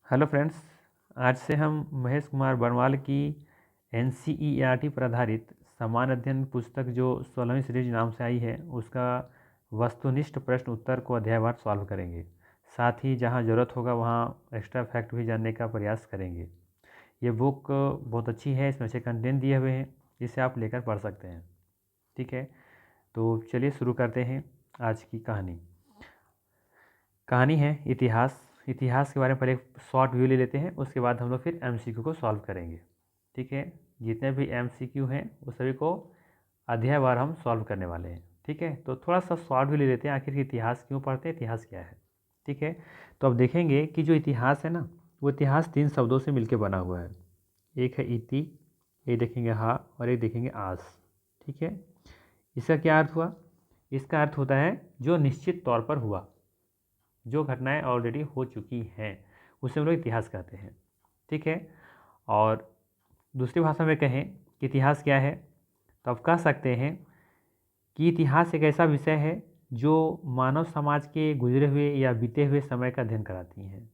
Hello friends. आज से हम महेश कुमार बरवाल की NCERT पर आधारित सामान्य अध्ययन पुस्तक जो 16वीं सीरीज नाम से आई है उसका वस्तुनिष्ठ प्रश्न उत्तर को अध्यायवार सॉल्व करेंगे। साथ ही जहां ज़रूरत होगा वहां एक्स्ट्रा फैक्ट भी जानने का प्रयास करेंगे। ये बुक बहुत अच्छी है, इसमें अच्छे कंटेंट दिए हुए हैं, जिसे आप लेकर पढ़ सकते हैं। ठीक है, तो चलिए शुरू करते हैं आज की कहानी। कहानी है इतिहास। इतिहास के बारे में पहले एक शॉर्ट व्यू ले लेते हैं, उसके बाद हम लोग फिर MCQ को सॉल्व करेंगे। ठीक है, जितने भी MCQ हैं वो सभी को अध्यायवार हम सॉल्व करने वाले हैं। ठीक है, तो थोड़ा सा शॉर्ट व्यू ले लेते हैं, आखिर इतिहास क्यों पढ़ते हैं, इतिहास क्या है। ठीक है, तो अब देखेंगे कि जो इतिहास है ना, वो इतिहास 3 शब्दों से मिलकर बना हुआ है। एक है इति, एक देखेंगे हा, और एक देखेंगे आस। ठीक है, इसका क्या अर्थ हुआ? इसका अर्थ होता है जो निश्चित तौर पर हुआ, जो घटनाएं ऑलरेडी हो चुकी हैं, उसे हम लोग इतिहास कहते हैं। ठीक है, और दूसरी भाषा में कहें कि इतिहास क्या है, तो आप कह सकते हैं कि इतिहास एक ऐसा विषय है जो मानव समाज के गुजरे हुए या बीते हुए समय का अध्ययन कराती हैं।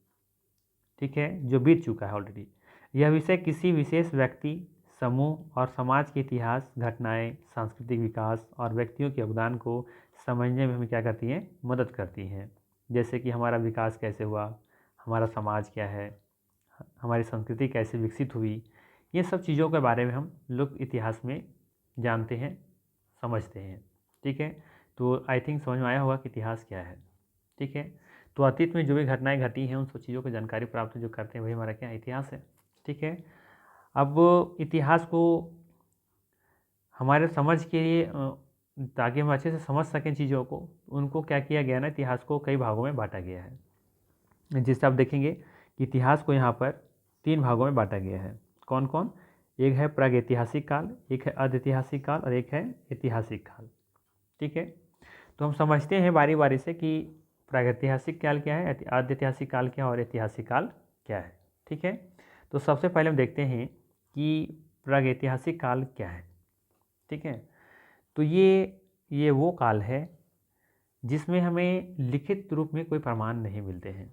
ठीक है, जो बीत चुका है ऑलरेडी। यह विषय किसी विशेष व्यक्ति, समूह और समाज के इतिहास, घटनाएं, सांस्कृतिक विकास और व्यक्तियों के योगदान को समझने में हमें क्या करती हैं, मदद करती हैं। जैसे कि हमारा विकास कैसे हुआ, हमारा समाज क्या है, हमारी संस्कृति कैसे विकसित हुई, ये सब चीज़ों के बारे में हम लोग इतिहास में जानते हैं, समझते हैं। ठीक है, तो आई थिंक समझ में आया होगा कि इतिहास क्या है। ठीक है, तो अतीत में जो भी घटनाएं घटी हैं उन सब चीज़ों की जानकारी प्राप्त जो करते हैं वही हमारा क्या इतिहास है। ठीक है, अब इतिहास को हमारे समझ के लिए ताकि हम अच्छे से समझ सकें चीज़ों को, उनको क्या किया गया ना, इतिहास को कई भागों में बांटा गया है। जिससे आप देखेंगे कि इतिहास को यहाँ पर 3 भागों में बांटा गया है। कौन कौन? एक है प्रागैतिहासिक काल, एक है अर्धऐतिहासिक काल और एक है ऐतिहासिक काल। ठीक है, तो हम समझते हैं बारी बारी से कि प्रागैतिहासिक काल क्या है, अर्धऐतिहासिक काल क्या है और ऐतिहासिक काल क्या है। ठीक है, तो सबसे पहले हम देखते हैं कि प्रागैतिहासिक काल क्या है। ठीक है, तो ये वो काल है जिसमें हमें लिखित रूप में कोई प्रमाण नहीं मिलते हैं।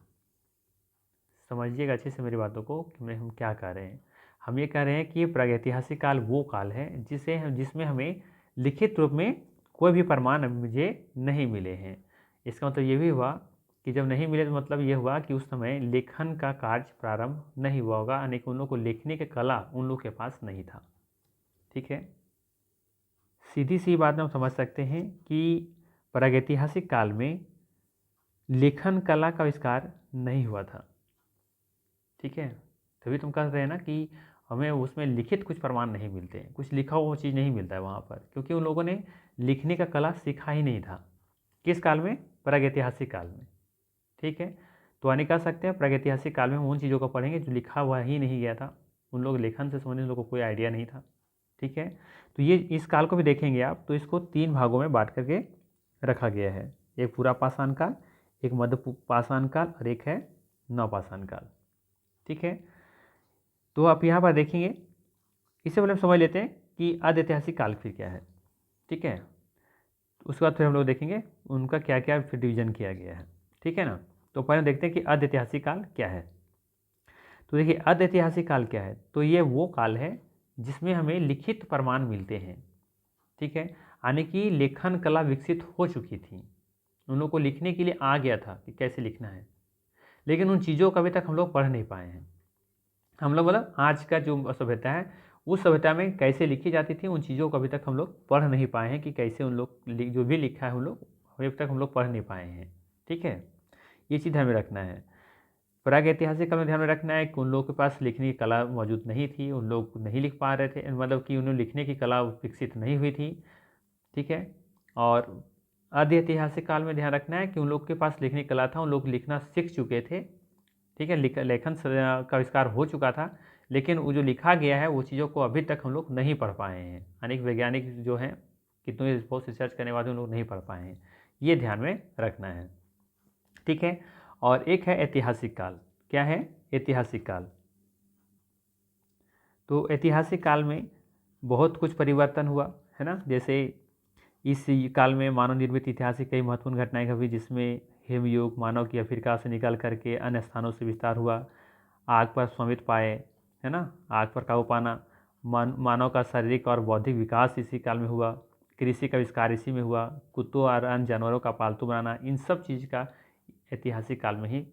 समझिएगा अच्छे से मेरी बातों को कि हम क्या कह रहे हैं। हम ये कह रहे हैं कि प्रागैतिहासिक काल वो काल है जिसमें हमें लिखित रूप में कोई भी प्रमाण मुझे नहीं मिले हैं। इसका मतलब ये भी हुआ कि जब नहीं मिले तो मतलब ये हुआ कि उस समय लेखन का कार्य प्रारंभ नहीं हुआ होगा, यानी कि उन लोगों को लिखने की कला उन लोग के पास नहीं था। ठीक है, सीधी सी बात में हम समझ सकते हैं कि प्रागैतिहासिक काल में लेखन कला का आविष्कार नहीं हुआ था। ठीक है, तभी तुम कह रहे हैं ना कि हमें उसमें लिखित कुछ प्रमाण नहीं मिलते हैं, कुछ लिखा हुआ चीज़ नहीं मिलता है वहाँ पर, क्योंकि उन लोगों ने लिखने का कला सीखा ही नहीं था। किस काल में? प्रागैतिहासिक काल में। ठीक है, तो यानी कह सकते हैं प्रागैतिहासिक काल में हम उन चीज़ों को पढ़ेंगे जो लिखा हुआ ही नहीं गया था। उन लोग लेखन से संबंधित लोगों को कोई आइडिया नहीं था। ठीक है, तो ये इस काल को भी देखेंगे आप, तो इसको 3 भागों में बांट करके रखा गया है। एक पूरा पाषाण काल, एक मध्य पाषाण काल और एक है नवपाषाण काल। ठीक है, तो आप यहाँ पर देखेंगे, इससे पहले हम समझ लेते हैं कि अर्धऐतिहासिक काल फिर क्या है। ठीक है, उसके बाद फिर हम लोग देखेंगे उनका क्या क्या फिर डिवीजन किया गया है। ठीक है ना, तो पहले देखते हैं कि अर्धऐतिहासिक काल क्या है। तो देखिए अर्धऐतिहासिक काल क्या है, तो ये वो काल है जिसमें हमें लिखित प्रमाण मिलते हैं। ठीक है, यानी कि लेखन कला विकसित हो चुकी थी, उन लोग को लिखने के लिए आ गया था कि कैसे लिखना है, लेकिन उन चीज़ों को अभी तक हम लोग पढ़ नहीं पाए हैं। हम लोग मतलब आज का जो सभ्यता है उस सभ्यता में कैसे लिखी जाती थी उन चीज़ों को अभी तक हम लोग पढ़ नहीं पाए हैं, कि कैसे उन लोग जो भी लिखा है उन लोग अभी तक हम लोग पढ़ नहीं पाए हैं। ठीक है, ये चीज़ हमें रखना है। प्रागैतिहासिक काल में ध्यान में रखना है कि उन लोगों के पास लिखने की कला मौजूद नहीं थी, उन लोग नहीं लिख पा रहे थे, मतलब कि उन्हें लिखने की कला विकसित नहीं हुई थी। ठीक है, और अर्धऐतिहासिक काल में ध्यान रखना है कि उन लोग के पास लिखने की कला था, उन लोग लिखना सीख चुके थे। ठीक है, लेखन का आविष्कार हो चुका था, लेकिन वो जो लिखा गया है वो चीज़ों को अभी तक हम लोग नहीं पढ़ पाए हैं। अनेक वैज्ञानिक जो हैं, कितने बहुत रिसर्च करने वाले उन लोग नहीं पढ़ पाए हैं, ये ध्यान में रखना है। ठीक है, और एक है ऐतिहासिक काल। क्या है? ऐतिहासिक काल। तो ऐतिहासिक काल में बहुत कुछ परिवर्तन हुआ है ना। जैसे इस काल में मानव निर्मित इतिहास की कई महत्वपूर्ण घटनाएं हुई, जिसमें हेमयुग मानव की अफ्रीका से निकल करके अन्य स्थानों से विस्तार हुआ। आग पर स्वामित्व पाए, है ना, आग पर काबू पाना, मानव का शारीरिक और बौद्धिक विकास इसी काल में हुआ, कृषि का आविष्कार इसी में हुआ, कुत्तों और अन्य जानवरों का पालतू बनाना, इन सब चीज़ का ऐतिहासिक काल में ही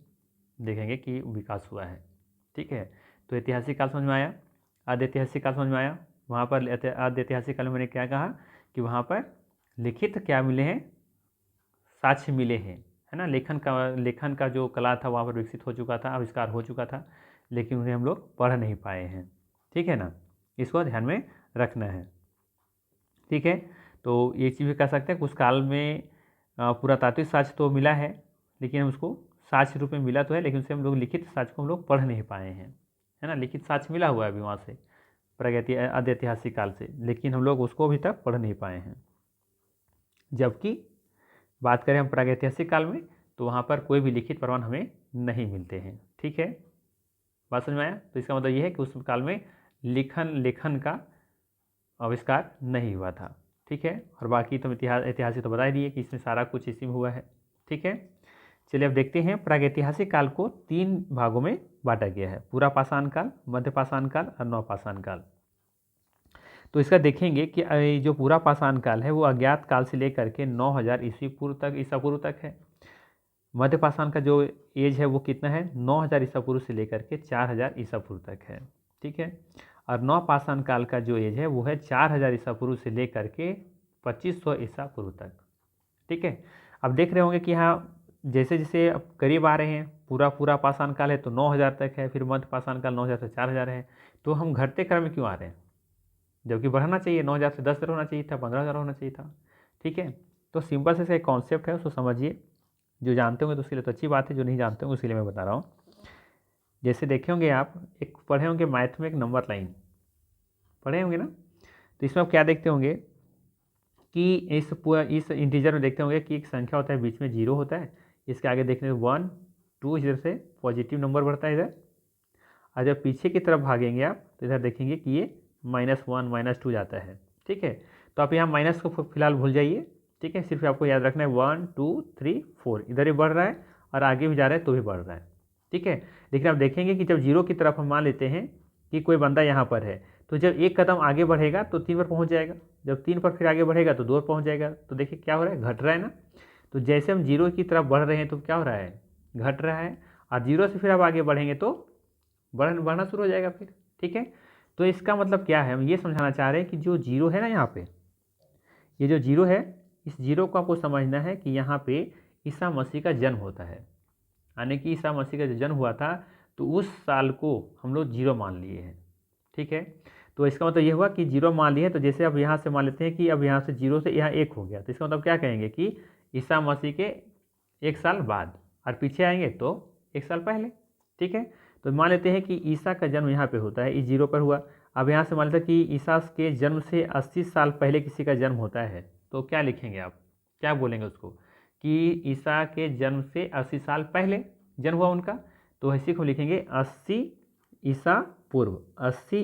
देखेंगे कि विकास हुआ है। ठीक है, तो ऐतिहासिक काल समझ में आया। आद्य ऐतिहासिक काल समझ में आया। वहाँ पर आद्य ऐतिहासिक काल में मैंने क्या कहा कि वहाँ पर लिखित क्या मिले हैं, साक्ष्य मिले हैं, है ना। लेखन का जो कला था वहाँ पर विकसित हो चुका था, आविष्कार हो चुका था, लेकिन उन्हें हम लोग पढ़ नहीं पाए हैं। ठीक है ना, इसको ध्यान में रखना है। ठीक है, तो ये चीज़ भी कह सकते हैं कुछ काल में पुरातात्विक साक्ष्य तो मिला है, लेकिन हम उसको साक्ष्य रूप में मिला तो है, लेकिन उसे हम लोग लिखित साक्ष्य को हम लोग पढ़ नहीं पाए हैं, है ना। लिखित साक्ष्य मिला हुआ है अभी वहाँ से आद्य ऐतिहासिक काल से, लेकिन हम लोग उसको अभी तक पढ़ नहीं पाए हैं। जबकि बात करें हम प्रागैतिहासिक काल में, तो वहाँ पर कोई भी लिखित प्रमाण हमें नहीं मिलते हैं। ठीक है, बात समझ में आया। तो इसका मतलब ये है कि उस काल में लेखन का आविष्कार नहीं हुआ था। ठीक है, और बाकी तो ऐतिहासिक तो बता ही दिए कि इसमें सारा कुछ इसी में हुआ है। ठीक है, चलिए अब देखते हैं प्रागैतिहासिक काल को 3 भागों में बांटा गया है, पूरा पाषाण काल, मध्य पाषाण काल और नवपाषाण काल। तो इसका देखेंगे कि जो पूरा पाषाण काल है वो अज्ञात काल से लेकर के 9000 ईसा पूर्व तक है। मध्य पाषाण का जो एज है वो कितना है, 9000 ईसा पूर्व से लेकर के 4000 ईसा पूर्व तक है। ठीक है, और नवपाषाण काल का जो एज है वो है 4000 ईसा पूर्व से लेकर के 2500 ईसा पूर्व तक। ठीक है, अब देख रहे होंगे कि यहाँ जैसे जैसे अब करीब आ रहे हैं, पूरा पाषाण काल है तो 9000 तक है, फिर मध्य पाषाण काल 9000 से 4000 है, तो हम घटते क्रम में क्यों आ रहे हैं, जबकि बढ़ना चाहिए, 9000 से 10,000 होना चाहिए था, 15,000 होना चाहिए था। ठीक है, तो सिंपल से एक कॉन्सेप्ट है, उसको समझिए। जो जानते होंगे तो उसके लिए तो अच्छी बात है, जो नहीं जानते होंगे उसके लिए मैं बता रहा हूँ। जैसे देखे होंगे आप, एक पढ़े होंगे मैथ में एक नंबर लाइन पढ़े होंगे ना, तो इसमें आप क्या देखते होंगे कि इस इंटीजर में देखते होंगे कि एक संख्या होता है, बीच में 0 होता है, इसके आगे देखने 1 2, इधर से पॉजिटिव नंबर बढ़ता है इधर, और जब पीछे की तरफ भागेंगे आप तो इधर देखेंगे कि ये -1 -2 जाता है। ठीक है, तो आप यहाँ माइनस को फिलहाल भूल जाइए। ठीक है, सिर्फ आपको याद रखना है 1 2 3 4, इधर ही बढ़ रहा है और आगे भी जा रहा है तो भी बढ़ रहा है। ठीक है, लेकिन आप देखेंगे कि जब 0 की तरफ हम मान लेते हैं कि कोई बंदा यहाँ पर है, तो जब एक कदम आगे बढ़ेगा तो 3 पर पहुँच जाएगा, जब 3 पर फिर आगे बढ़ेगा तो 2 पर पहुँच जाएगा। तो देखिए क्या हो रहा है, घट रहा है ना। तो जैसे हम 0 की तरफ बढ़ रहे हैं तो क्या हो रहा है, घट रहा है, और 0 से फिर आप आगे बढ़ेंगे तो बढ़ना शुरू हो जाएगा फिर। ठीक है, तो इसका मतलब क्या है, हम ये समझाना चाह रहे हैं कि जो 0 है ना यहाँ पे, ये जो 0 है, इस 0 को आपको समझना है कि यहाँ पे ईसा मसीह का जन्म होता है, यानी कि ईसा मसीह का जो जन्म हुआ था तो उस साल को हम लोग 0 मान लिए हैं। ठीक है, तो इसका मतलब ये हुआ कि 0 मान लिए, तो जैसे अब यहाँ से मान लेते हैं कि अब यहाँ से 0 से यहाँ 1 हो गया, तो इसका मतलब क्या कहेंगे कि ईसा मसीह के 1 साल बाद, और पीछे आएंगे तो 1 साल पहले। ठीक है, तो मान लेते हैं कि ईसा का जन्म यहाँ पे होता है, इस 0 पर हुआ। अब यहाँ से मान लेते हैं कि ईसा के जन्म से 80 साल पहले किसी का जन्म होता है, तो क्या लिखेंगे आप, क्या बोलेंगे उसको कि ईसा के जन्म से 80 साल पहले जन्म हुआ उनका, तो ऐसे को लिखेंगे 80 ईसा पूर्व, 80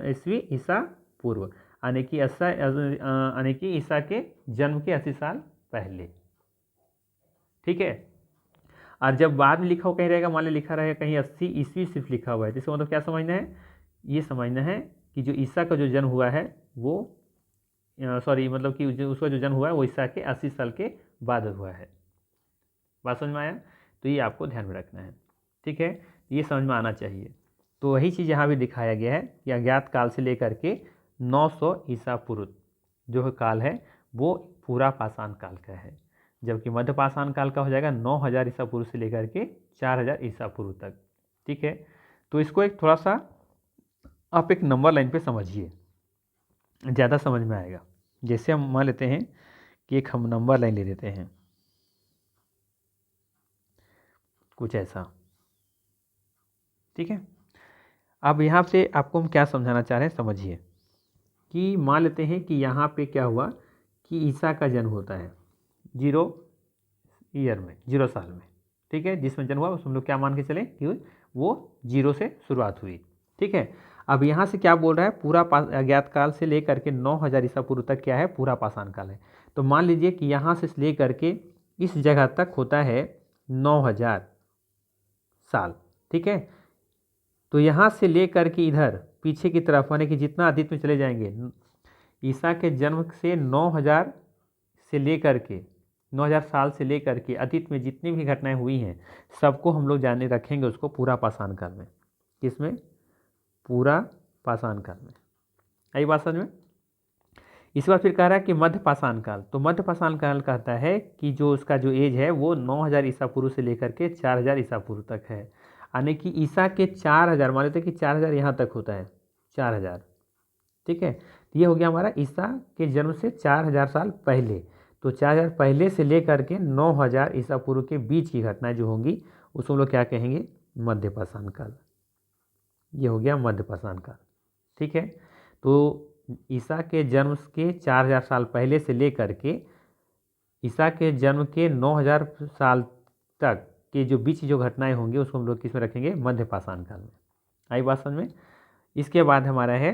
ईस्वी ईसा पूर्व, यानी कि ईसा के जन्म के 80 साल पहले। ठीक है, और जब बाद में लिखा हो कहीं रहेगा, मान ली लिखा रहेगा कहीं 80 ईस्वी सिर्फ लिखा हुआ है, तो इसका मतलब क्या समझना है, ये समझना है कि जो ईसा का जो जन्म हुआ है वो मतलब कि उसका जो जन्म हुआ है वो ईसा के 80 साल के बाद हुआ है। बात समझ में आया, तो ये आपको ध्यान में रखना है। ठीक है, ये समझ में आना चाहिए। तो वही चीज़ यहाँ भी दिखाया गया है कि अज्ञात काल से लेकर के 900 ईसा पूर्व जो काल है वो पूरा पाषाण काल का है, जबकि मध्य पाषाण काल का हो जाएगा 9000 ईसा पूर्व से लेकर के 4000 ईसा पूर्व तक। ठीक है, तो इसको एक थोड़ा सा आप एक नंबर लाइन पे समझिए, ज़्यादा समझ में आएगा। जैसे हम मान लेते हैं कि एक हम नंबर लाइन ले लेते हैं कुछ ऐसा। ठीक है, अब यहाँ से आपको हम क्या समझाना चाह रहे हैं, समझिए कि मान लेते हैं कि यहाँ पे क्या हुआ कि ईसा का जन्म होता है 0 ईयर में, 0 साल में। ठीक है, जिसमें जन्म हुआ उसमें हम लोग क्या मान के चलें कि वो 0 से शुरुआत हुई। ठीक है, अब यहाँ से क्या बोल रहा है, पूरा अज्ञात काल से लेकर के 9000 ईसा पूर्व तक क्या है, पूरा पाषाण काल है। तो मान लीजिए कि यहाँ से लेकर के इस जगह तक होता है 9000 साल। ठीक है, तो यहाँ से ले करके इधर पीछे की तरफ यानी कि जितना अतीत में चले जाएंगे, ईसा के जन्म से 9000 से ले करके 9000 साल से ले करके अतीत में जितनी भी घटनाएं हुई हैं सबको हम लोग जाने रखेंगे उसको पूरा पाषाण काल में। किसमें? पूरा पाषाण काल में। आई बात समझ में? इस बार फिर कह रहा है कि मध्य पाषाण काल। तो मध्य पाषाण काल कहता है कि जो उसका जो एज है वो 9000 ईसा पूर्व से लेकर के 4000 ईसा पूर्व तक है, यानी कि ईसा के 4000, मान लेते हैं कि 4000 यहाँ तक होता है, 4000, ठीक है। ये हो गया हमारा ईसा के जन्म से 4000 साल पहले। तो 4000 पहले से लेकर के 9000 ईसा पूर्व के बीच की घटनाएं जो होंगी उसको हम लोग क्या कहेंगे? मध्य पाषाण काल। ये हो गया मध्य पाषाण काल, ठीक है। तो ईसा के जन्म के 4000 साल पहले से लेकर के ईसा के जन्म के 9000 साल तक के जो बीच जो घटनाएं होंगी उसको हम लोग किस में रखेंगे? मध्य पाषाण काल में। आई बात समझ में? इसके बाद हमारा है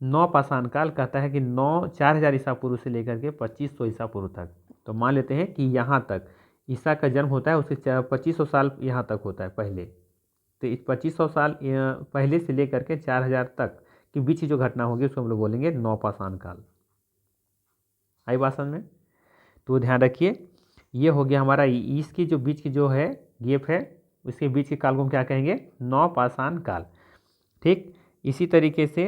नौ पाषाण काल। कहता है कि 4000 ईसा पूर्व से लेकर के 2500 ईसा पूर्व तक। तो मान लेते हैं कि यहाँ तक ईसा का जन्म होता है, उसके 2500 साल यहाँ तक होता है पहले। तो इस 2500 साल पहले से लेकर के 4000 तक के बीच की जो घटना होगी उसको हम लोग बोलेंगे नौ पाषाण काल। आई बात समझ में? तो ध्यान रखिए, ये हो गया हमारा इसकी जो बीच की जो है गैप है उसके बीच के काल को हम क्या कहेंगे? नौ पाषाण काल, ठीक। इसी तरीके से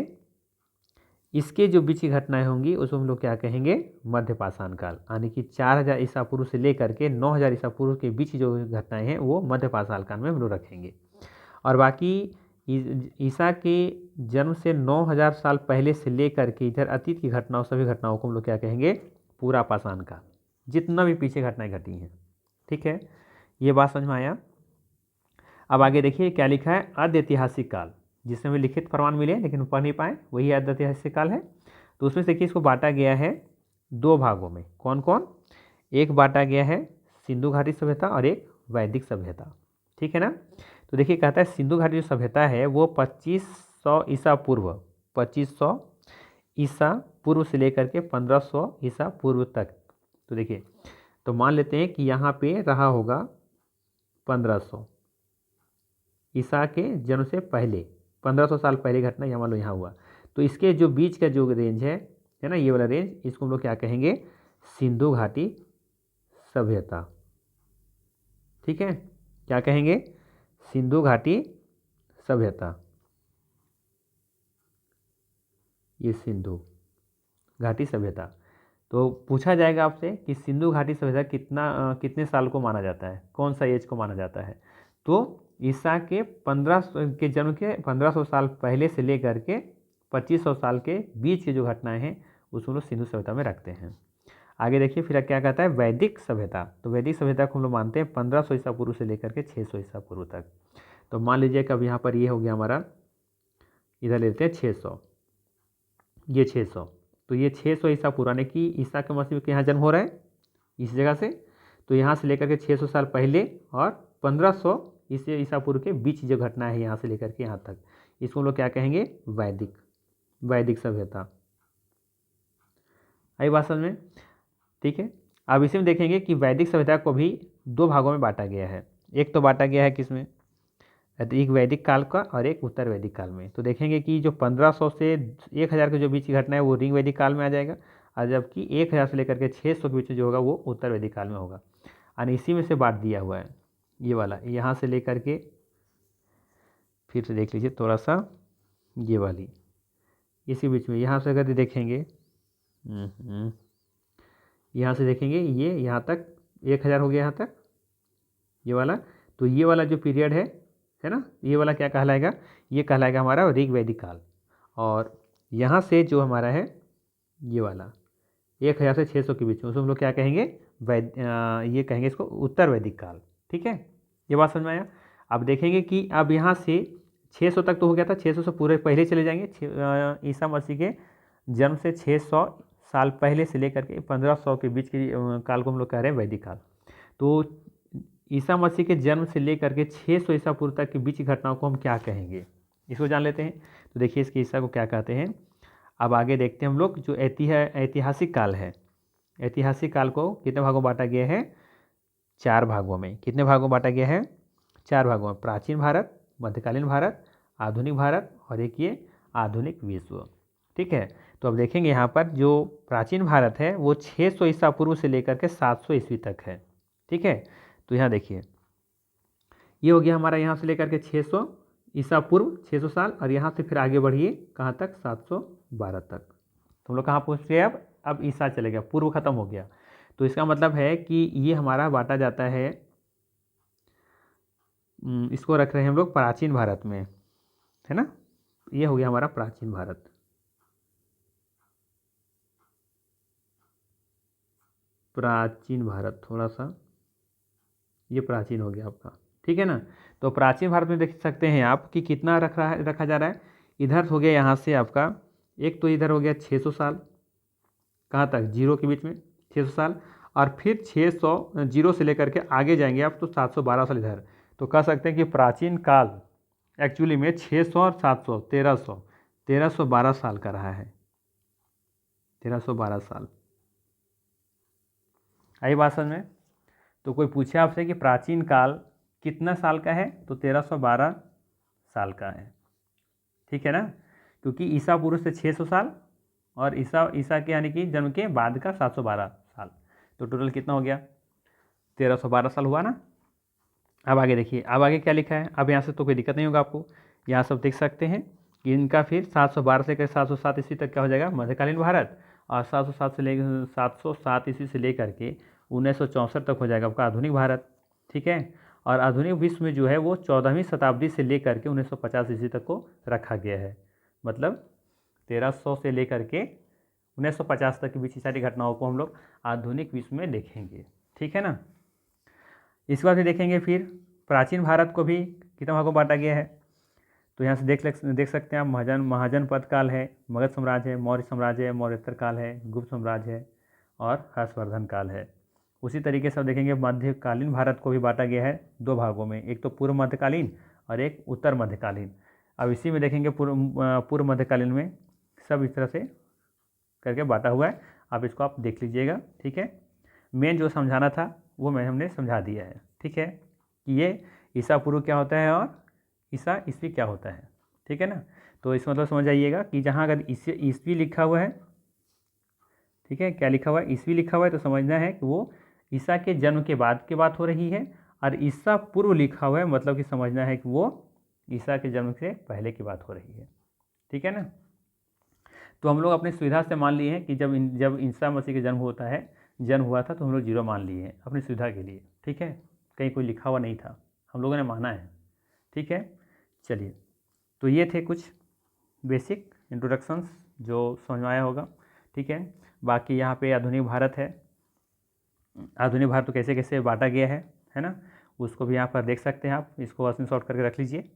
इसके जो बीच की घटनाएं होंगी उसको हम लोग क्या कहेंगे? मध्य पाषाण काल, यानी कि 4000 ईसा पूर्व से लेकर के 9000 ईसा पूर्व के बीच की जो घटनाएं हैं वो मध्य पाषाण काल में हम लोग रखेंगे। और बाकी ईसा के जन्म से 9000 साल पहले से लेकर के इधर अतीत की घटनाओं, सभी घटनाओं को हम लोग क्या कहेंगे? पूरा पाषाण काल, जितना भी पीछे घटनाएं घटी हैं, ठीक है। ये बात समझ में आया? अब आगे देखिए क्या लिखा है? अर्ध ऐतिहासिक काल, जिसमें हमें लिखित प्रमाण मिले लेकिन पढ़ नहीं पाए, वही अर्ध ऐतिहासिक काल है। तो उसमें देखिए इसको बांटा गया है दो भागों में। कौन कौन? एक बांटा गया है सिंधु घाटी सभ्यता और एक वैदिक सभ्यता, ठीक है ना। तो देखिए कहता है सिंधु घाटी जो सभ्यता है वो 2500 ईसा पूर्व, 2500 ईसा पूर्व से लेकर के 1500 ईसा पूर्व तक। तो देखिए, तो मान लेते हैं कि यहाँ पे रहा होगा 1500 ईसा के जन्म से पहले, 1500 साल पहले घटना यहाँ मान लो यहाँ हुआ। तो इसके जो बीच का जो रेंज है ना, ये वाला रेंज, इसको हम लोग क्या कहेंगे? सिंधु घाटी सभ्यता, ठीक है। क्या कहेंगे? सिंधु घाटी सभ्यता। ये सिंधु घाटी सभ्यता। तो पूछा जाएगा आपसे कि सिंधु घाटी सभ्यता कितने साल को माना जाता है, कौन सा एज को माना जाता है? तो ईसा के 1500 के जन्म के 1500 साल पहले से लेकर के 2500 साल के बीच की जो घटनाएं हैं उसको लोग सिंधु सभ्यता में रखते हैं। आगे देखिए फिर क्या कहता है? वैदिक सभ्यता। तो वैदिक सभ्यता को हम लोग मानते हैं 1500 ईसा पूर्व से लेकर के 600 ईसा पूर्व तक। तो मान लीजिए कि अब यहाँ पर ये हो गया हमारा, इधर लेते हैं 600, ये 600। तो ये 600 ईसा पुराने की ईसा के मसीह के यहाँ जन्म हो रहा है इस जगह से। तो यहाँ से लेकर के 600 साल पहले और 1500 ईसा पूर्व के बीच जो घटना है यहाँ से लेकर के यहाँ तक, इसको हम लोग क्या कहेंगे? वैदिक सभ्यता। आई बात समझ में? ठीक है। अब इसी में देखेंगे कि वैदिक सभ्यता को भी दो भागों में बांटा गया है। एक तो बांटा गया है किसमें? एक वैदिक काल का और एक उत्तर वैदिक काल में। तो देखेंगे कि जो 1500 से 1000 के जो बीच की घटना है वो ऋग वैदिक काल में आ जाएगा, और जबकि 1000 से लेकर के 600 के बीच जो होगा वो उत्तर वैदिक काल में होगा। और इसी में से बांट दिया हुआ है ये वाला, यहाँ से लेकर के फिर से देख लीजिए थोड़ा सा, ये वाली इसी बीच में, यहाँ से अगर देखेंगे यहाँ से देखेंगे ये यहाँ तक 1000 हो गया यहाँ तक ये वाला। तो ये वाला जो पीरियड है ना, ये वाला क्या कहलाएगा? ये कहलाएगा हमारा ऋग वैदिक काल। और यहाँ से जो हमारा है ये वाला 1000 से 600 के बीच में, उसको हम लोग क्या कहेंगे? ये कहेंगे इसको उत्तर वैदिक काल। ठीक है, ये बात समझ में आया? अब देखेंगे कि अब यहाँ से 600 तक तो हो गया था, 600 से पूरे पहले चले जाएंगे। ईसा मसीह के जन्म से 600 साल पहले से लेकर के 1500 के बीच की काल को हम लोग कह रहे हैं वैदिक काल। तो ईसा मसीह के जन्म से लेकर के 600 ईसा पूर्व तक के बीच की घटनाओं को हम क्या कहेंगे, इसको जान लेते हैं। तो देखिए इसके ईसा को क्या कहते हैं। अब आगे देखते हैं हम लोग जो ऐतिहासिक काल है। ऐतिहासिक काल को कितने भागों में बांटा गया है? 4 भागों में। कितने भागों में बांटा गया है? 4 भागों में। प्राचीन भारत, मध्यकालीन भारत, आधुनिक भारत और एक ये आधुनिक विश्व। ठीक है, तो अब देखेंगे यहाँ पर जो प्राचीन भारत है वो 600 ईसा पूर्व से लेकर के 700 ईस्वी तक है। ठीक है, तो यहाँ देखिए ये हो गया हमारा यहाँ से लेकर के 600 ईसा पूर्व 600 साल, और यहाँ से फिर आगे बढ़िए कहाँ तक 712 तक। तो हम लोग कहाँ पहुँच गए अब ईसा चले गया, पूर्व खत्म हो गया। तो इसका मतलब है कि ये हमारा बांटा जाता है, इसको रख रहे हैं हम लोग प्राचीन भारत में, है ना। ये हो गया हमारा प्राचीन भारत। प्राचीन भारत थोड़ा सा ये प्राचीन हो गया आपका। ठीक है ना, तो प्राचीन भारत में देख सकते हैं आप कि कितना रखा जा रहा है। इधर हो गया यहाँ से आपका एक, तो इधर हो गया 600 साल, कहाँ तक, जीरो के बीच में 600 साल, और फिर 600 जीरो से लेकर के आगे जाएंगे आप तो 712 साल इधर। तो कह सकते हैं कि प्राचीन काल एक्चुअली में 600 और 700 1312 साल का रहा है, 1312 साल। आई बात समझ में। तो कोई पूछे आपसे कि प्राचीन काल कितना साल का है, तो 1312 साल का है। ठीक है ना, क्योंकि ईसा पूर्व से 600 साल और ईसा के यानी कि जन्म के बाद का 712 साल, तो टोटल कितना हो गया, 1312 साल हुआ ना। अब आगे देखिए, अब आगे क्या लिखा है। अब यहाँ से तो कोई दिक्कत नहीं होगा आपको, यहाँ सब देख सकते हैं कि इनका फिर 712 से लेकर 707 ईस्वी तक क्या हो जाएगा, मध्यकालीन भारत, और 707 ईस्वी से लेकर के 1964 तक हो जाएगा आपका आधुनिक भारत। ठीक है, और आधुनिक विश्व में जो है वो 14वीं शताब्दी से लेकर के 1950 ईस्वी तक को रखा गया है। मतलब 1300 से लेकर के 1950 तक के बीच की सारी घटनाओं को हम लोग आधुनिक विश्व में देखेंगे। ठीक है ना, इसके बाद भी देखेंगे फिर प्राचीन भारत को भी कितना भागों में बांटा गया है। तो यहाँ से देख सकते हैं आप, महाजनपद काल है, मगध साम्राज्य है, मौर्य साम्राज्य है, मौर्योत्तर काल है, गुप्त साम्राज्य है और हर्षवर्धन काल है। उसी तरीके से देखेंगे मध्यकालीन भारत को भी बांटा गया है दो भागों में, एक तो पूर्व मध्यकालीन और एक उत्तर मध्यकालीन। अब इसी में देखेंगे पूर्व मध्यकालीन में सब इस तरह से करके बांटा हुआ है। अब इसको आप देख लीजिएगा। ठीक है, मेन जो समझाना था वो हमने समझा दिया है। ठीक है, कि ये ईसा पूर्व क्या होता है और ईसा ईस्वी क्या होता है। ठीक है ना, तो इस मतलब समझ आइएगा कि जहाँ अगर ईस्वी लिखा हुआ है, ठीक है, क्या लिखा हुआ है, ईस्वी लिखा हुआ है, तो समझना है कि वो ईसा के जन्म के बाद की बात हो रही है, और ईसा पूर्व लिखा हुआ है मतलब कि समझना है कि वो ईसा के जन्म से पहले की बात हो रही है। ठीक है ना, तो हम लोग अपनी सुविधा से मान लिए हैं कि जब ईसा मसीह का जन्म हुआ था तो हम लोग 0 मान लिए हैं अपनी सुविधा के लिए। ठीक है, कहीं कोई लिखा हुआ नहीं था, हम लोगों ने माना है। ठीक है, चलिए, तो ये थे कुछ बेसिक इंट्रोडक्शंस जो समझ में आया होगा। ठीक है, बाकी यहाँ पे आधुनिक भारत है, आधुनिक भारत तो कैसे कैसे बांटा गया है ना, उसको भी यहाँ पर देख सकते हैं आप, इसको स्क्रीनशॉट करके रख लीजिए।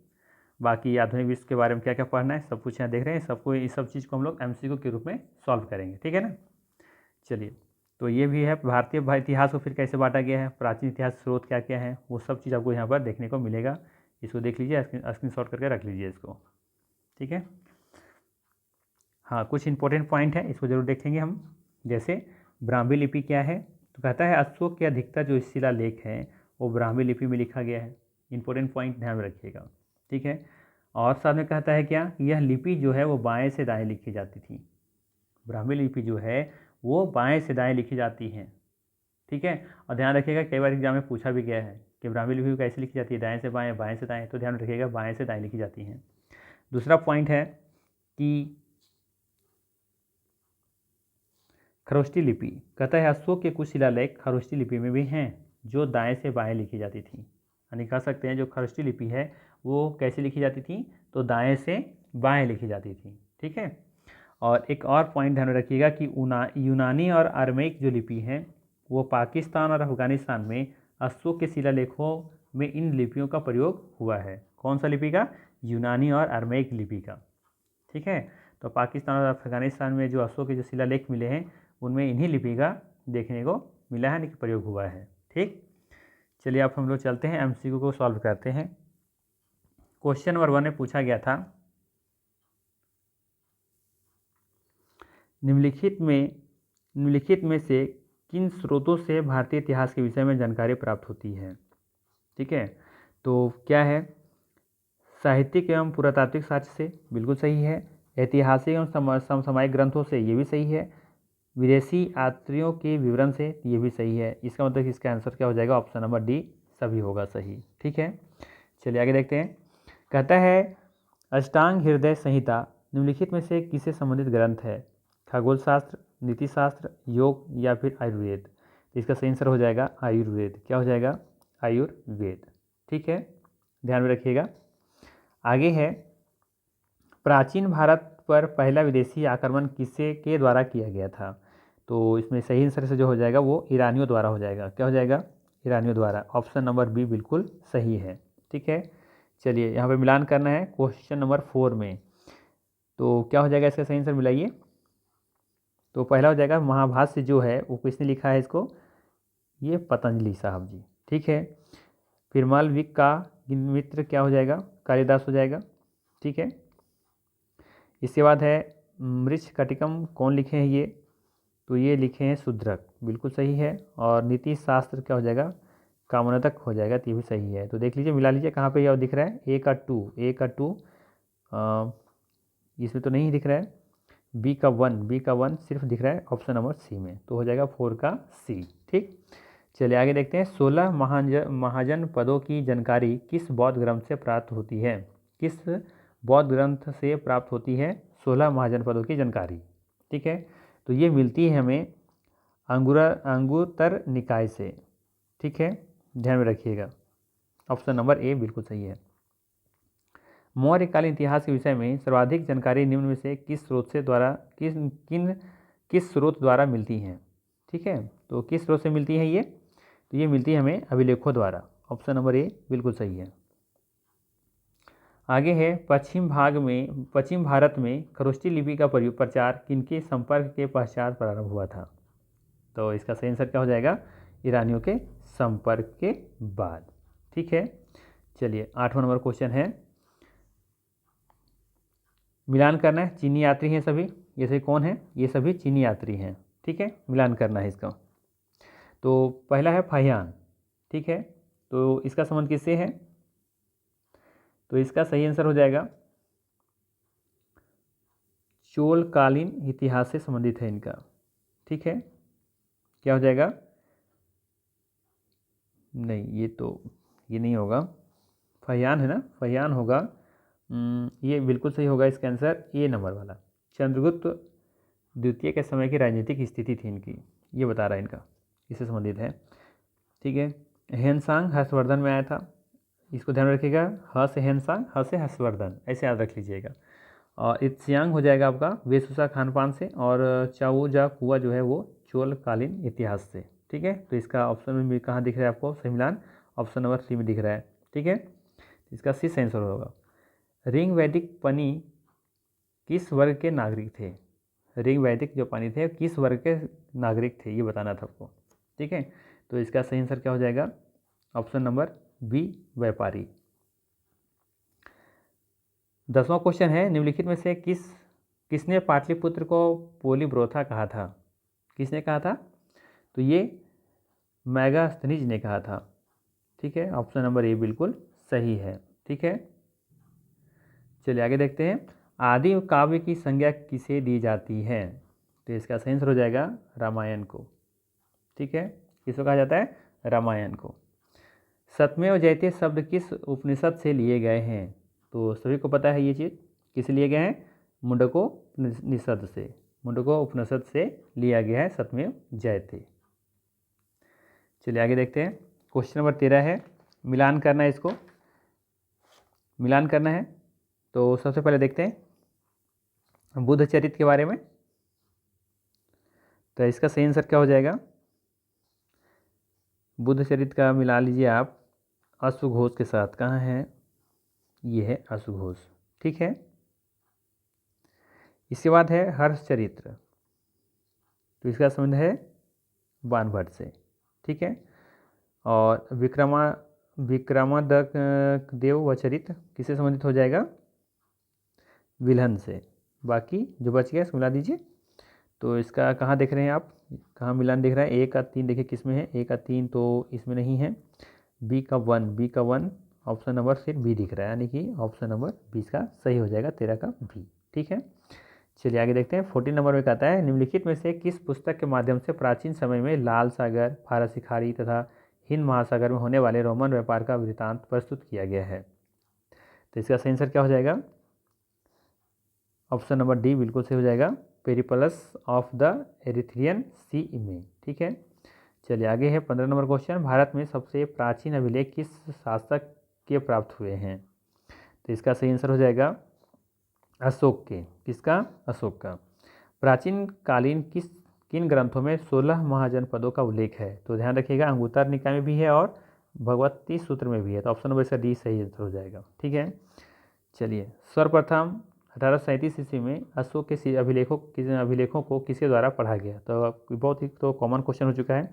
बाकी आधुनिक विश्व के बारे में क्या क्या पढ़ना है सब कुछ यहाँ देख रहे हैं, सबको इस सब चीज़ को हम लोग MCQ के रूप में सॉल्व करेंगे। ठीक है ना, चलिए, तो ये भी है भारतीय इतिहास को फिर कैसे बांटा गया है, प्राचीन इतिहास स्रोत क्या क्या है, वो सब चीज़ आपको यहाँ पर देखने को मिलेगा। इसको देख लीजिए, स्क्रीनशॉट करके रख लीजिए इसको। ठीक है, हाँ, कुछ इंपॉर्टेंट पॉइंट है, इसको जरूर देखेंगे हम। जैसे ब्राह्मी लिपि क्या है, तो कहता है अशोक के अधिकतर जो शिलालेख हैं वो ब्राह्मी लिपि में लिखा गया है। इंपॉर्टेंट पॉइंट ध्यान में रखिएगा। ठीक है, और साथ में कहता है क्या, यह लिपि जो है वो बाएं से दाएं लिखी जाती थी। ब्राह्मी लिपि जो है वो बाएं से दाएं लिखी जाती हैं। ठीक है, और ध्यान रखिएगा कई बार एग्जाम में पूछा भी गया है कि ब्राह्मी लिपि कैसे लिखी जाती है, दाएं से बाएं, बाएं से दाएं, तो ध्यान रखिएगा बाएं से दाएं लिखी जाती हैं। दूसरा पॉइंट है कि खरोष्टी लिपि, कहता है अशोक के कुछ शिलालेख खरोष्टी लिपि में भी हैं जो दाएं से बाएं लिखी जाती थी। यानी कह सकते हैं जो खरोष्टी लिपि है वो कैसे लिखी जाती थी, तो दाएं से बाएं लिखी जाती थी। ठीक है, और एक और पॉइंट ध्यान रखिएगा कि यूनानी और अरमेक जो लिपि है वो पाकिस्तान और अफगानिस्तान में अशोक के शिलालेखों में इन लिपियों का प्रयोग हुआ है। कौन सा लिपि का, यूनानी और अरमेक लिपि का। ठीक है, तो पाकिस्तान और अफगानिस्तान में जो अशोक के जो शिलालेख मिले हैं उनमें इन्हीं लिपि का देखने को मिला है, यानी कि प्रयोग हुआ है। ठीक, चलिए अब हम लोग चलते हैं MCQ को सॉल्व करते हैं। क्वेश्चन नंबर 1 में पूछा गया था, निम्नलिखित में से किन स्रोतों से भारतीय इतिहास के विषय में जानकारी प्राप्त होती है। ठीक है, तो क्या है, साहित्यिक एवं पुरातात्विक साक्ष्य से, बिल्कुल सही है। ऐतिहासिक एवं समसामयिक ग्रंथों से, ये भी सही है। विदेशी यात्रियों के विवरण से, ये भी सही है। इसका मतलब इसका आंसर क्या हो जाएगा, ऑप्शन नंबर डी सभी होगा सही। ठीक है, चलिए आगे देखते हैं। कहता है अष्टांग हृदय संहिता निम्नलिखित में से किससे संबंधित ग्रंथ है? खगोल शास्त्र, नीति शास्त्र, योग या फिर आयुर्वेद? इसका सही आंसर हो जाएगा आयुर्वेद। क्या हो जाएगा, आयुर्वेद। ठीक है, ध्यान में रखिएगा। आगे है प्राचीन भारत पर पहला विदेशी आक्रमण किससे के द्वारा किया गया था? तो इसमें सही आंसर से जो हो जाएगा वो ईरानियों द्वारा हो जाएगा। क्या हो जाएगा, ईरानियों द्वारा। ऑप्शन नंबर बी बिल्कुल सही है। ठीक है, चलिए यहाँ पे मिलान करना है क्वेश्चन नंबर 4 में। तो क्या हो जाएगा इसका सही आंसर मिलाइए। तो पहला हो जाएगा महाभाष्य जो है वो किसने लिखा है इसको, ये पतंजलि साहब जी। ठीक है, फिर मालविक का मित्र क्या हो जाएगा, कालिदास हो जाएगा। ठीक है, इसके बाद है मृच्छकटिकम कौन लिखे हैं ये, तो ये लिखे हैं शूद्रक, बिल्कुल सही है। और नीति शास्त्र क्या हो जाएगा, कामोदक हो जाएगा, तो ये भी सही है। तो देख लीजिए, मिला लीजिए कहाँ पे यह दिख रहा है, ए का टू इसमें तो नहीं दिख रहा है। बी का वन सिर्फ दिख रहा है ऑप्शन नंबर सी में, तो हो जाएगा 4 का सी। ठीक, चलिए आगे देखते हैं। 16 महाजन पदों की जानकारी किस बौद्ध ग्रंथ से प्राप्त होती है? किस बौद्ध ग्रंथ से प्राप्त होती है 16 महाजन पदों की जानकारी? ठीक है, तो ये मिलती है हमें अंगुत्तर निकाय से। ठीक है, ध्यान में रखिएगा, ऑप्शन नंबर ए बिल्कुल सही है। मौर्यकालीन इतिहास के विषय में सर्वाधिक जानकारी निम्न में से किस स्रोत से द्वारा किस स्रोत द्वारा मिलती हैं? ठीक है, तो किस स्रोत से मिलती है ये, तो ये मिलती है हमें अभिलेखों द्वारा। ऑप्शन नंबर ए बिल्कुल सही है। आगे है पश्चिम भारत में खरोष्ठी लिपि का प्रचार किनके संपर्क के पश्चात प्रारंभ हुआ था? तो इसका सही आंसर क्या हो जाएगा, ईरानियों के संपर्क के बाद। ठीक है, चलिए 8वां नंबर क्वेश्चन है, मिलान करना है। चीनी यात्री हैं सभी, ये सभी कौन है, ये सभी चीनी यात्री हैं। ठीक है, मिलान करना है इसका। तो पहला है फाहियान। ठीक है, तो इसका संबंध किससे है, तो इसका सही आंसर हो जाएगा चोलकालीन इतिहास से संबंधित है इनका। ठीक है, क्या हो जाएगा, नहीं ये नहीं होगा, फाहियान है ना, फाहियान होगा। ये बिल्कुल सही होगा इसका आंसर ए नंबर वाला। चंद्रगुप्त द्वितीय के समय की राजनीतिक स्थिति थी इनकी, ये बता रहा है इनका, इससे संबंधित है। ठीक है, हेनसांग हर्षवर्धन में आया था, इसको ध्यान रखिएगा। ह से हेनसांग, ह से हर्षवर्धन, ऐसे याद रख लीजिएगा। और इत्स्यांग हो जाएगा आपका वेशभूषा खान पान से, और चाऊजा कुआ जो है वो चोलकालीन इतिहास से। ठीक है, तो इसका ऑप्शन में भी कहाँ दिख रहा है आपको सही मिलान, ऑप्शन नंबर 3 में दिख रहा है। ठीक है, इसका सी आंसर होगा। रिंग वैदिक पनी किस वर्ग के नागरिक थे? रिंग वैदिक जो पानी थे किस वर्ग के नागरिक थे, ये बताना था आपको। ठीक है, तो इसका सही आंसर क्या हो जाएगा, ऑप्शन नंबर बी व्यापारी। 10वां क्वेश्चन है, निम्नलिखित में से किसने पाटलिपुत्र को पोलीब्रोथा कहा था? किसने कहा था, तो ये मेगास्थनीज ने कहा था। ठीक है, ऑप्शन नंबर ए बिल्कुल सही है। ठीक है, चलिए आगे देखते हैं। आदि काव्य की संज्ञा किसे दी जाती है? तो इसका सही आंसर हो जाएगा रामायण को। ठीक है, किसको कहा जाता है, रामायण को। सत्यमेव जयते शब्द किस उपनिषद से लिए गए हैं? तो सभी को पता है ये चीज़, किस लिए गए हैं, मुंडकोपनिषद से। मुंडकोपनिषद से लिया गया है सत्यमेव जयते। चलिए आगे देखते हैं। क्वेश्चन नंबर 13 है, मिलान करना है, इसको मिलान करना है। तो सबसे पहले देखते हैं बुद्ध चरित्र के बारे में। तो इसका सही आंसर क्या हो जाएगा, बुद्ध चरित्र का मिला लीजिए आप अश्वघोष के साथ। कहाँ है, ये है अश्वघोष। ठीक है, इसके बाद है हर्ष चरित्र, तो इसका संबंध है बाणभट्ट से। ठीक है, और विक्रमादित्य देव व चरित्र किससे संबंधित हो जाएगा, विल्हन से। बाकी जो बच गया मिला दीजिए। तो इसका कहाँ देख रहे हैं आप, कहाँ मिलान दिख रहा है, 1 का 3 देखिए किस में है, 1 का 3 तो इसमें नहीं है। बी का वन ऑप्शन नंबर फिर बी दिख रहा है, यानी कि ऑप्शन नंबर 20 का सही हो जाएगा, 13 का बी। ठीक है, चलिए आगे देखते हैं। 14 नंबर में कहता है निम्नलिखित में से किस पुस्तक के माध्यम से प्राचीन समय में लाल सागर, फारसी खाड़ी तथा हिंद महासागर में होने वाले रोमन व्यापार का वृत्तांत प्रस्तुत किया गया है। तो इसका सही आंसर क्या हो जाएगा? ऑप्शन नंबर डी बिल्कुल सही हो जाएगा, पेरिप्लस ऑफ द एरिथ्रियन सी में। ठीक है, चलिए आगे है 15 नंबर क्वेश्चन। भारत में सबसे प्राचीन अभिलेख किस शासक के प्राप्त हुए हैं? तो इसका सही आंसर हो जाएगा अशोक के। किसका? अशोक का। प्राचीन कालीन किन ग्रंथों में 16 महाजनपदों का उल्लेख है? तो ध्यान रखिएगा, अंगुत्तर निकाय में भी है और भगवती सूत्र में भी है। तो ऑप्शन नंबर इसका डी सही आंसर हो जाएगा। ठीक है, चलिए सर्वप्रथम 1837 ईस्वी में अशोक के अभिलेखों को किसके द्वारा पढ़ा गया? तो बहुत ही तो कॉमन क्वेश्चन हो चुका है।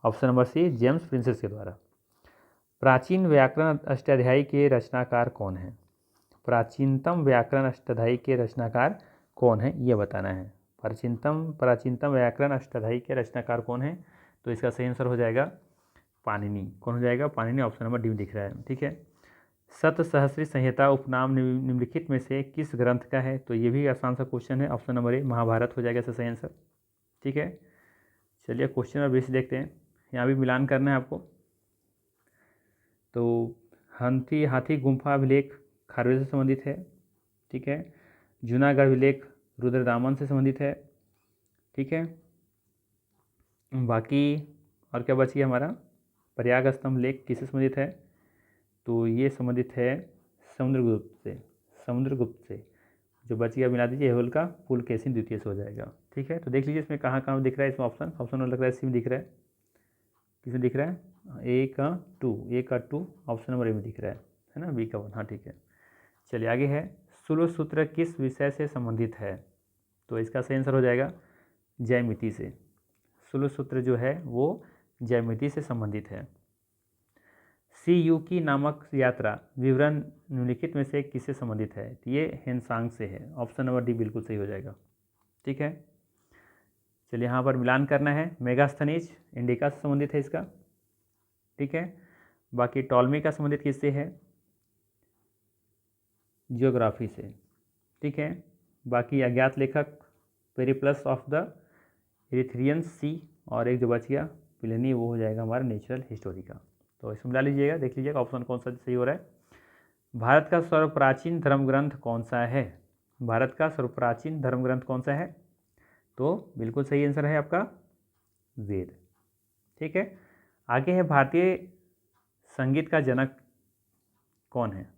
Option number C James Prinsep के द्वारा। प्राचीन व्याकरण अष्टाध्यायी के रचनाकार कौन है? प्राचीनतम व्याकरण अष्टाध्यायी के रचनाकार कौन है, ये बताना है। प्राचीनतम व्याकरण अष्टाध्यायी के रचनाकार कौन है? तो इसका सही आंसर हो जाएगा पाणिनि। कौन हो जाएगा? पाणिनि। ऑप्शन नंबर डी में दिख रहा है। ठीक है, सप्तसहस्री संहिता उपनाम निम्नलिखित में से किस ग्रंथ का है? तो ये भी आसान सा क्वेश्चन है। ऑप्शन नंबर ए महाभारत हो जाएगा इसका सही आंसर। ठीक है, चलिए क्वेश्चन नंबर 20 देखते हैं। यहाँ भी मिलान करना है आपको। तो हाथी गुम्फा अभिलेख खारवेल से संबंधित है। ठीक है, जूनागढ़ अभिलेख रुद्रदामन से संबंधित है। ठीक है, बाकी और क्या बची हमारा? प्रयाग स्तंभ लेख किससे संबंधित है? तो ये संबंधित है समुद्रगुप्त से। जो बच गया मिला दीजिए, हेवल का पुलकेशिन द्वितीय से हो जाएगा। ठीक है, तो देख लीजिए इसमें कहाँ कहाँ दिख रहा है। इसमें ऑप्शन लग रहा है सी में दिख रहा है। किसमें दिख रहा है? ए का 2 ऑप्शन नंबर ए में दिख रहा है ना, बी का 1। हाँ ठीक है, चलिए आगे है। सुलभ सूत्र किस विषय से संबंधित है? तो इसका सही आंसर हो जाएगा ज्यामिति से। सुलभ सूत्र जो है वो ज्यामिति से संबंधित है। CU की नामक यात्रा विवरण निम्नलिखित में से किससे संबंधित है? तो ये हेनसांग से है। ऑप्शन नंबर डी बिल्कुल सही हो जाएगा। ठीक है, चलिए यहाँ पर मिलान करना है। मेगास्थनीज इंडिका से संबंधित है इसका। ठीक है, बाकी टॉलमी का संबंधित किससे है? जियोग्राफी से। ठीक है, बाकी अज्ञात लेखक पेरिप्लस ऑफ द एरिथ्रियन सी, और एक जो बच गया प्लिनी, वो हो जाएगा हमारा नेचुरल हिस्टोरी का। तो इसमें मिला लीजिएगा, देख लीजिएगा ऑप्शन कौन सा सही हो रहा है। भारत का सर्वप्राचीन धर्म ग्रंथ कौन सा है? भारत का सर्वप्राचीन धर्म ग्रंथ कौन सा है? तो बिल्कुल सही आंसर है आपका वेद। ठीक है, आगे है भारतीय संगीत का जनक कौन है?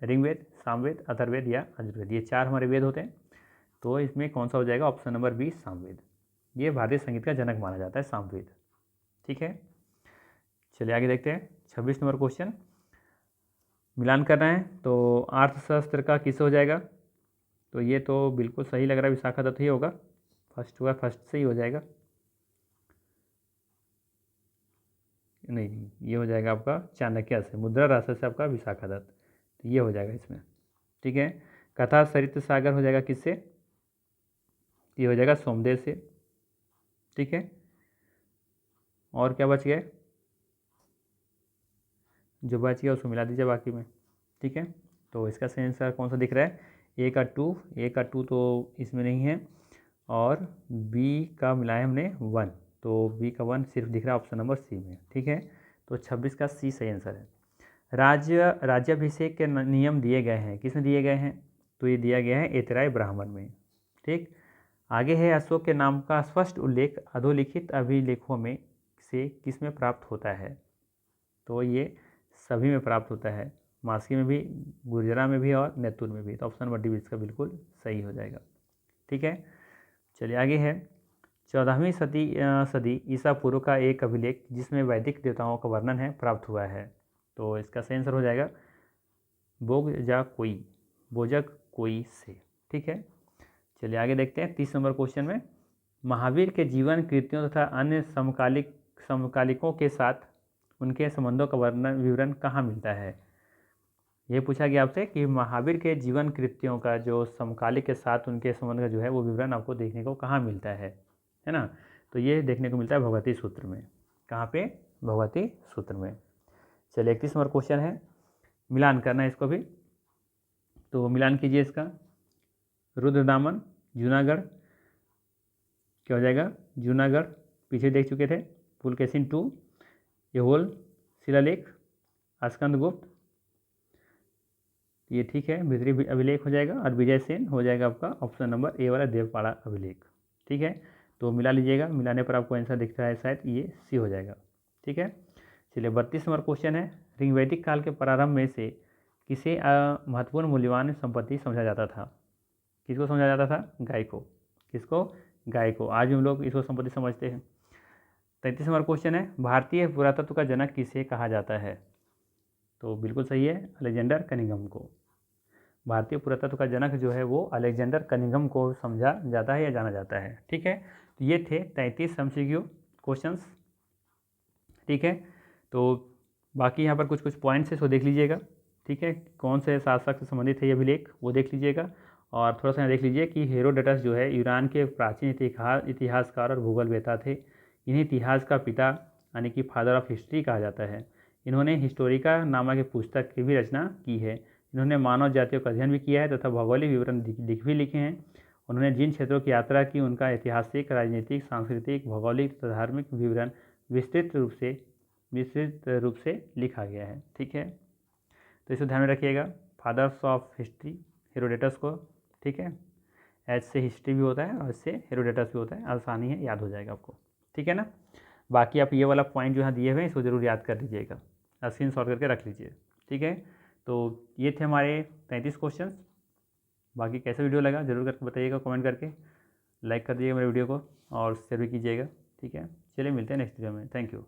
ऋग्वेद, सामवेद, अथर्ववेद या यजुर्वेद, ये 4 हमारे वेद होते हैं। तो इसमें कौन सा हो जाएगा? Option number B Samaveda. ये भारतीय संगीत का जनक माना जाता है सामवेद। ठीक है, चलिए आगे देखते हैं। 26 नंबर क्वेश्चन मिलान करना है। तो अर्थशास्त्र का किस हो जाएगा? तो ये तो बिल्कुल सही लग रहा है, विशाखादत्त ही होगा। फर्स्ट से ही हो जाएगा। नहीं, ये हो जाएगा आपका चाणक्य से, मुद्रा राशि से आपका विशाखादत्त। तो ये हो जाएगा इसमें। ठीक है, कथा सरित सागर हो जाएगा किससे? ये हो जाएगा सोमदेव से। ठीक है, और क्या बच गए? जो बच गया उसको मिला दीजिए बाकी में। ठीक है, तो इसका सही आंसर कौन सा दिख रहा है? ए का 2 तो इसमें नहीं है, और बी का मिलाया हमने 1, तो बी का 1 सिर्फ दिख रहा है ऑप्शन नंबर सी में। ठीक है, तो 26 का सी सही आंसर है। राज्याभिषेक के नियम दिए गए हैं, किसमें दिए गए हैं? तो ये दिया गया है ऐतराय ब्राह्मण में। ठीक, आगे है अशोक के नाम का स्पष्ट उल्लेख अधोलिखित अभिलेखों में से किसमें प्राप्त होता है? तो ये सभी में प्राप्त होता है, मासी में भी, गुर्जरा में भी और नेतुर में भी। तो ऑप्शन नंबर डी इसका बिल्कुल सही हो जाएगा। ठीक है, चलिए आगे है। 14वीं सदी ईसा पूर्व का एक अभिलेख जिसमें वैदिक देवताओं का वर्णन है प्राप्त हुआ है। तो इसका सही आंसर हो जाएगा बोजक कोई से। ठीक है, चलिए आगे देखते हैं। 30 नंबर क्वेश्चन में महावीर के जीवन कृतियों तथा अन्य समकालिकों के साथ उनके संबंधों का विवरण कहाँ मिलता है? ये पूछा गया आपसे कि महावीर के जीवन कृत्यों का जो समकालिक के साथ उनके संबंध का जो है वो विवरण आपको देखने को कहाँ मिलता है ना? तो ये देखने को मिलता है भगवती सूत्र में। कहाँ पे? भगवती सूत्र में। चलिए 31 नंबर क्वेश्चन है। मिलान करना है इसको भी। तो मिलान कीजिए इसका, रुद्रदामन जूनागढ़, क्या हो जाएगा, जूनागढ़ पीछे देख चुके थे, पुलकेशिन 2, यहोल शिलालेख, स्कंदगुप्त, ये ठीक है, भीतरी अभिलेख हो जाएगा, और विजय सेन हो जाएगा आपका ऑप्शन नंबर ए वाला देवपाड़ा अभिलेख। ठीक है, तो मिला लीजिएगा, मिलाने पर आपको आंसर दिख रहा है शायद ये सी हो जाएगा। ठीक है, चलिए 32 नंबर क्वेश्चन है, ऋग्वैदिक काल के प्रारंभ में से किसे महत्वपूर्ण मूल्यवान संपत्ति समझा जाता था? किसको समझा जाता था? गाय को। किसको? गाय को। आज भी हम लोग इसको संपत्ति समझते हैं। 33 नंबर क्वेश्चन है, भारतीय पुरातत्व का जनक किसे कहा जाता है? तो बिल्कुल सही है, अलेक्जेंडर कनिंघम को। भारतीय पुरातत्व का जनक जो है वो अलेक्जेंडर कनिंघम को समझा जाता है या जाना जाता है। ठीक है, तो ये थे 33 MCQ क्वेश्चंस। ठीक है, तो बाकी यहाँ पर कुछ कुछ पॉइंट्स है, सो देख लीजिएगा। ठीक है, कौन से शासक से संबंधित है ये अभिलेख वो देख लीजिएगा। और थोड़ा सा देख लीजिए कि हेरोडोटस जो है ईरान के प्राचीन इतिहासकार और भूगोलवेता थे। इन्हें इतिहास का पिता यानी कि फादर ऑफ हिस्ट्री कहा जाता है। इन्होंने हिस्टोरिका नामक एक पुस्तक की भी रचना की है। इन्होंने मानव जातियों का अध्ययन भी किया है तथा भौगोलिक विवरण लिख भी लिखे हैं। उन्होंने जिन क्षेत्रों की यात्रा की उनका ऐतिहासिक, राजनीतिक, सांस्कृतिक, भौगोलिक तथा धार्मिक विवरण विस्तृत रूप से लिखा गया है। ठीक है, तो इसे ध्यान में रखिएगा, फादर्स ऑफ हिस्ट्री हेरोडोटस को। ठीक है, एच से हिस्ट्री भी होता है और इससे हेरोडोटस भी होता है, आसानी है, याद हो जाएगा आपको। ठीक है ना, बाकी आप ये वाला पॉइंट जो यहाँ दिए हुए हैं इसको जरूर याद कर लीजिएगा, स्क्रीन शॉट करके रख लीजिए। ठीक है, तो ये थे हमारे 33 क्वेश्चन। बाकी कैसा वीडियो लगा जरूर करके बताइएगा कमेंट करके, लाइक कर दीजिएगा मेरे वीडियो को और शेयर भी कीजिएगा। ठीक है, चलिए मिलते हैं नेक्स्ट वीडियो में, थैंक यू।